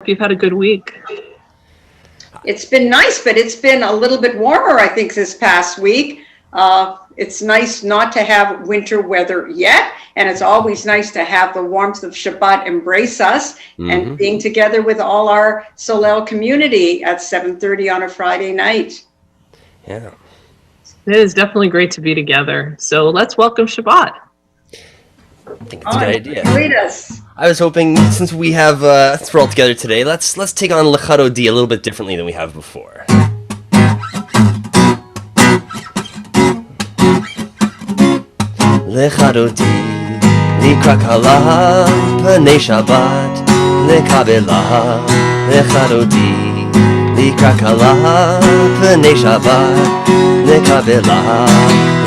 You've had a good week. It's been nice, but it's been a little bit warmer, I think, this past week. It's nice not to have winter weather yet, and it's always nice to have the warmth of Shabbat embrace us and being together with all our Solel community at 7:30 on a Friday night. Yeah. It is definitely great to be together. So let's welcome Shabbat. I think it's a good idea. Lead us. I was hoping, since we're all together today, let's take on Legato D a little bit differently than we have before. Legato D, Nikra Kala, Panei Shabbat, Lekabela, Legato D, Nikra Kala, Panei Shabbat, Lekabela,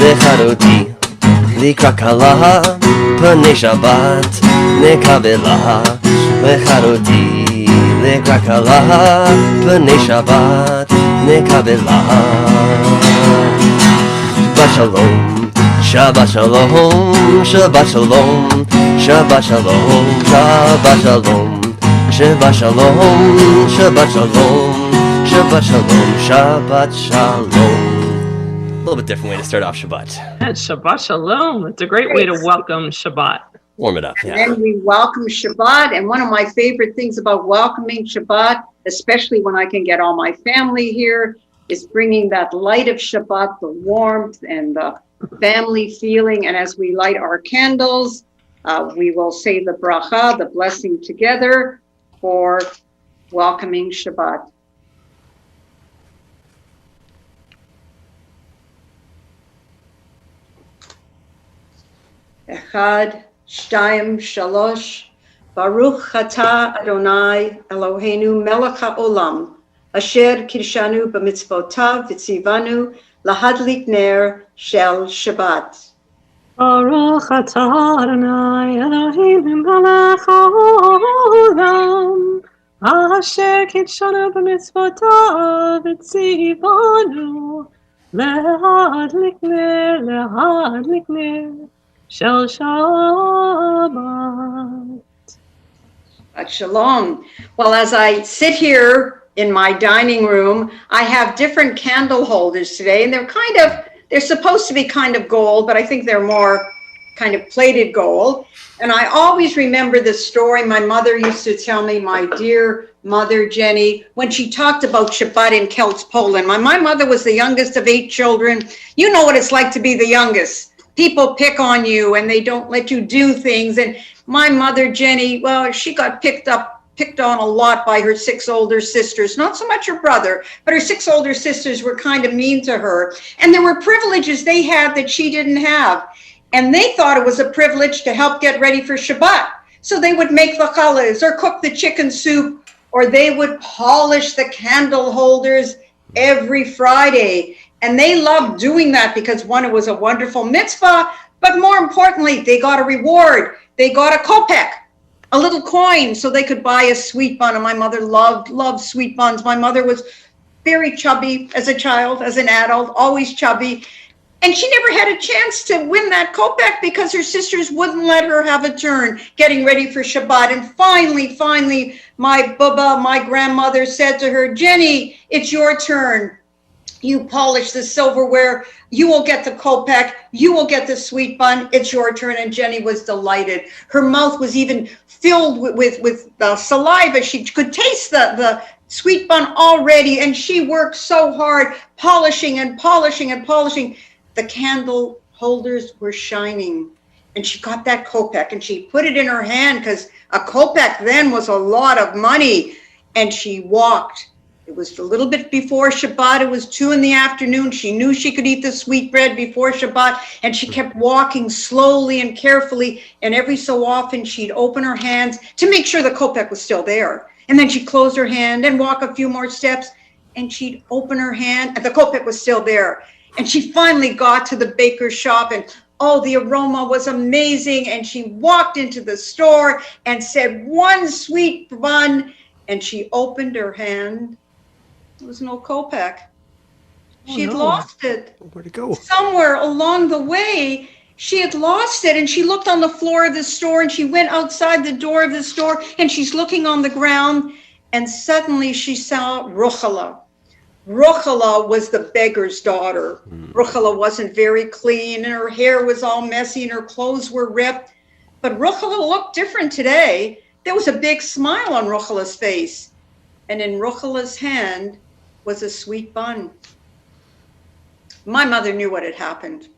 Legato D, Nikra Kala, Panei Shabbat, Lekabela, Legato D, Nikra Kala, Panei Shabbat, Lekabela. Shabbat Shalom. Shabbat Shalom, Shabbat Shalom, Shabbat Shalom, Shabbat Shalom, Shabbat Shalom, Shabbat Shalom, Shabbat Shalom, Shabbat Shalom. A little bit different way to start off Shabbat. And Shabbat Shalom. It's a great way to welcome Shabbat. Warm it up, yeah. And then we welcome Shabbat, and one of my favorite things about welcoming Shabbat, especially when I can get all my family here, is bringing that light of Shabbat, the warmth and the family feeling. And as we light our candles, we will say the bracha, the blessing together for welcoming Shabbat. Echad, Shtayim, Shalosh, Baruch Atah Adonai Eloheinu melech haolam, asher kirshanu b'mitzvotav v'tzivanu lahadlik ner shel Shabbat. Baruch atah Adonai Eloheinu melech haolam, asher kitshanu b'mitzvotav v'tzivanu lahadlik ner shel Shabbat. Shalom. Well, as I sit here in my dining room, I have different candle holders today, and they're supposed to be kind of gold, but I think they're more kind of plated gold. And I always remember this story my mother used to tell me, my dear mother, Jenny, when she talked about Shabbat in Kelts, Poland. My mother was the youngest of 8 children. You know what it's like to be the youngest. People pick on you and they don't let you do things. And my mother, Jenny, well, she got picked on a lot by her 6 older sisters, not so much her brother, but her 6 older sisters were kind of mean to her. And there were privileges they had that she didn't have. And they thought it was a privilege to help get ready for Shabbat. So they would make the challahs or cook the chicken soup, or they would polish the candle holders every Friday. And they loved doing that because, one, it was a wonderful mitzvah, but more importantly, they got a reward. They got a kopek, a little coin, so they could buy a sweet bun. And my mother loved sweet buns. My mother was very chubby as a child, as an adult, always chubby. And she never had a chance to win that kopek because her sisters wouldn't let her have a turn getting ready for Shabbat. And finally, my baba, my grandmother, said to her, Jenny, it's your turn. You polish the silverware, you will get the kopek, you will get the sweet bun, it's your turn. And Jenny was delighted. Her mouth was even filled with saliva. She could taste the sweet bun already, and she worked so hard, polishing and polishing and polishing. The candle holders were shining, and she got that kopek, and she put it in her hand, because a kopek then was a lot of money, and she walked. It was a little bit before Shabbat. It was 2 p.m. She knew she could eat the sweet bread before Shabbat, and she kept walking slowly and carefully. And every so often, she'd open her hands to make sure the kopek was still there. And then she'd close her hand and walk a few more steps, and she'd open her hand, and the kopek was still there. And she finally got to the baker's shop, and oh, the aroma was amazing. And she walked into the store and said, 1 sweet bun. And she opened her hand. There was no kopek. She had lost it. Where'd it go? Somewhere along the way, she had lost it, and she looked on the floor of the store, and she went outside the door of the store, and she's looking on the ground, and suddenly she saw Ruchala. Ruchala was the beggar's daughter. Ruchala wasn't very clean, and her hair was all messy, and her clothes were ripped. But Ruchala looked different today. There was a big smile on Ruchala's face, and in Ruchala's hand was a sweet bun. My mother knew what had happened.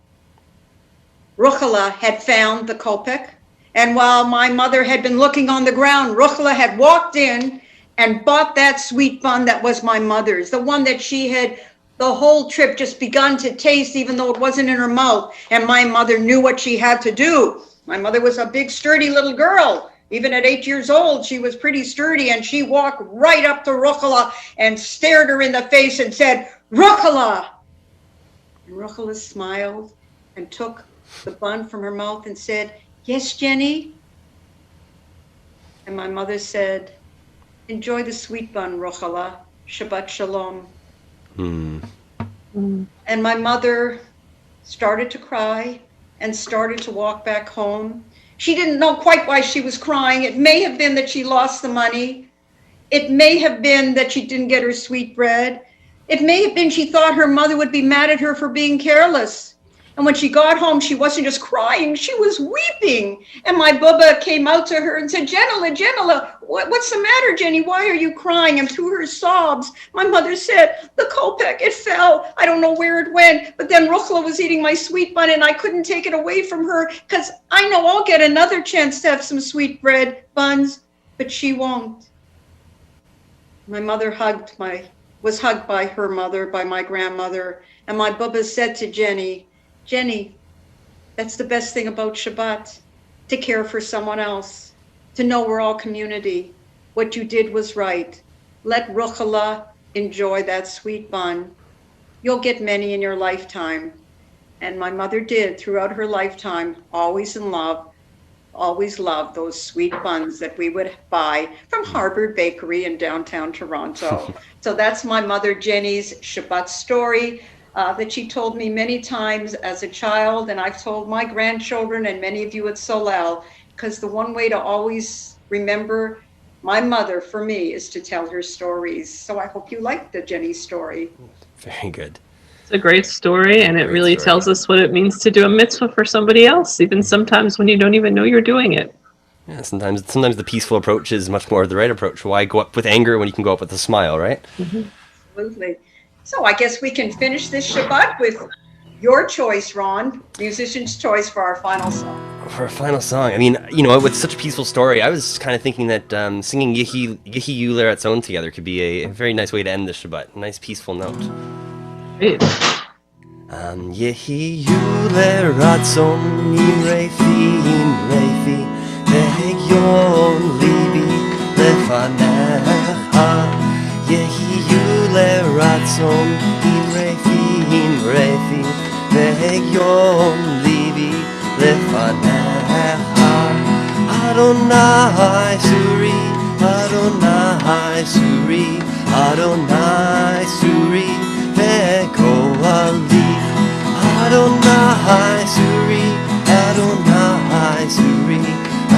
Ruchala had found the kopek, and while my mother had been looking on the ground, Ruchala had walked in and bought that sweet bun that was my mother's, the one that she had the whole trip just begun to taste, even though it wasn't in her mouth. And my mother knew what she had to do. My mother was a big, sturdy little girl. Even at 8 years old, she was pretty sturdy, and she walked right up to Ruchala and stared her in the face and said, "Ruchala!" And Ruchala smiled and took the bun from her mouth and said, "Yes, Jenny?" And my mother said, "Enjoy the sweet bun, Ruchala. Shabbat Shalom." And my mother started to cry and started to walk back home. She didn't know quite why she was crying. It may have been that she lost the money. It may have been that she didn't get her sweet bread. It may have been she thought her mother would be mad at her for being careless. And when she got home, she wasn't just crying, she was weeping. And my Bubba came out to her and said, Jenela, what's the matter, Jenny? Why are you crying?" And through her sobs, my mother said, "The kopek, it fell. I don't know where it went. But then Ruchla was eating my sweet bun, and I couldn't take it away from her because I know I'll get another chance to have some sweet bread buns, but she won't." My mother was hugged by her mother, by my grandmother. And my Bubba said to Jenny, "Jenny, that's the best thing about Shabbat, to care for someone else, to know we're all community. What you did was right. Let Ruchala enjoy that sweet bun. You'll get many in your lifetime." And my mother did throughout her lifetime, always loved those sweet buns that we would buy from Harvard Bakery in downtown Toronto. So that's my mother Jenny's Shabbat story. That she told me many times as a child, and I've told my grandchildren and many of you at Solel, because the one way to always remember my mother for me is to tell her stories. So I hope you liked the Jenny story. Very good. It's a great story, and it really tells us what it means to do a mitzvah for somebody else, even sometimes when you don't even know you're doing it. Yeah, sometimes the peaceful approach is much more the right approach. Why go up with anger when you can go up with a smile, right? Mm-hmm. Absolutely. So I guess we can finish this Shabbat with your choice, Ron, musician's choice for our final song. For a final song, I mean, you know, with such a peaceful story, I was kind of thinking that singing Yehi Yuler Atzon together could be a very nice way to end the Shabbat. A nice peaceful note. Great. Yehi Yuler Atzon Imrefi Vehegyon Libi Lefanecha Yehi Yuler Atzon Imrefi Vehegyon Libi Lefanecha Adonai Suri Vekoali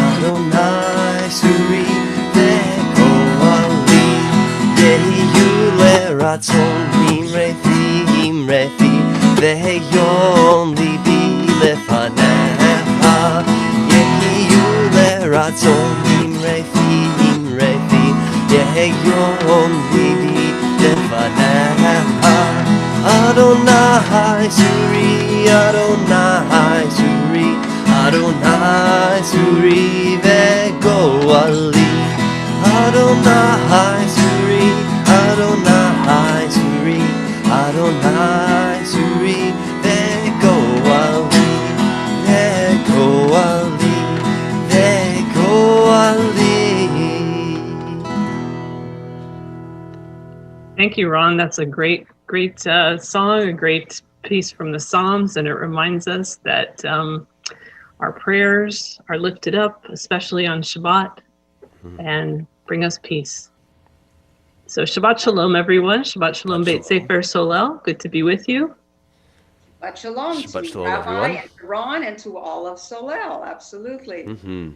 Adonai Suri Vekoali Yehi Yuler Atzon Imrefi Vehegyon Libi Lefanecha Yehi Yuler Atzon Imrefi Vehegyon Libi Lefanecha Adonai Suri Vegoali Adonai Suri Vegoali. Thank you, Ron. That's a great song, a great piece from the Psalms, and it reminds us that our prayers are lifted up, especially on Shabbat, and bring us peace. So Shabbat Shalom, everyone. Shabbat Shalom, Beit Sefer Solel. Good to be with you. Shabbat Shalom Shabbat to Shalom, Rabbi everyone. and to Ron and to all of Solel. Absolutely. Mm-hmm.